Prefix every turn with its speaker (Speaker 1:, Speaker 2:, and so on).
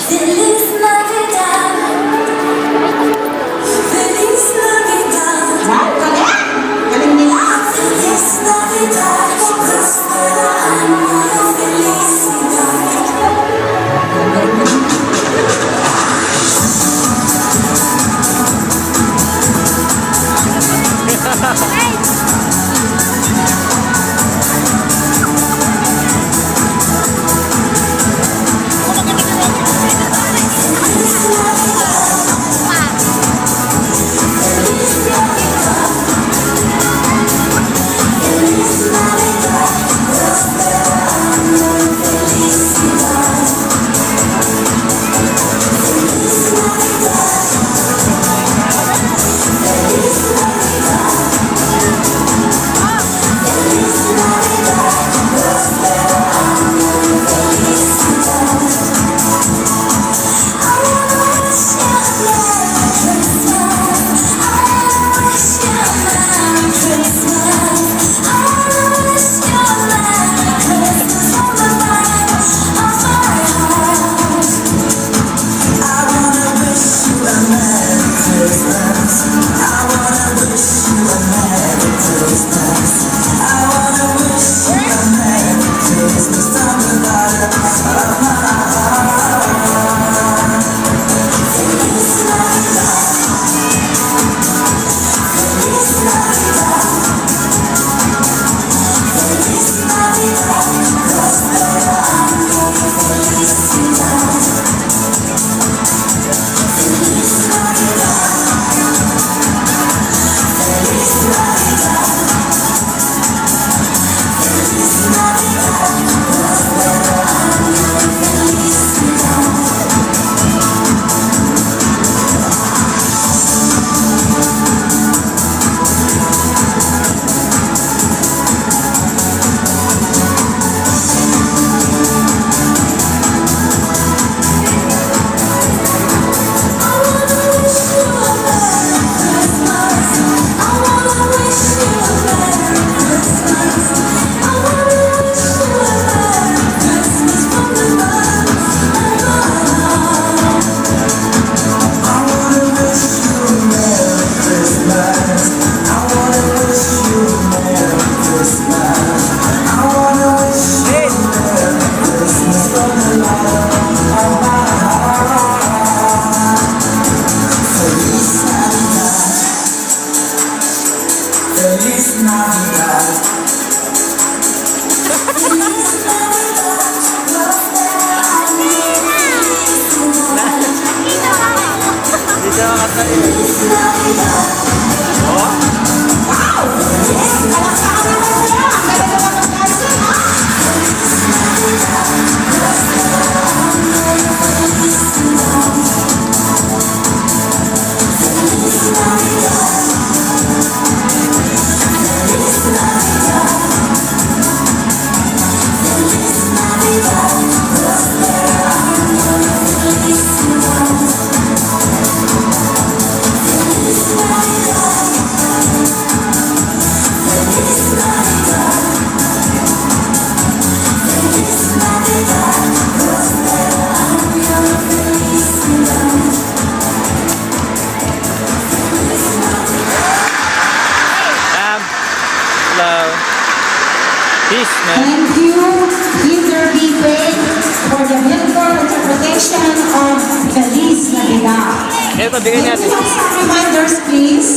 Speaker 1: Feliz Navidad. Feliz Navidad.
Speaker 2: Wow, galing! Galing nila!
Speaker 1: Feliz Navidad. Prospero año de felicidad.
Speaker 3: Feliz Navidad.
Speaker 4: Dito ako tayo. Hello. Peace, man.
Speaker 2: Thank you, Peter Bibe, for the beautiful interpretation of Feliz Navidad.
Speaker 4: Ito, bigyan natin.
Speaker 2: Can you give us some reminders, please?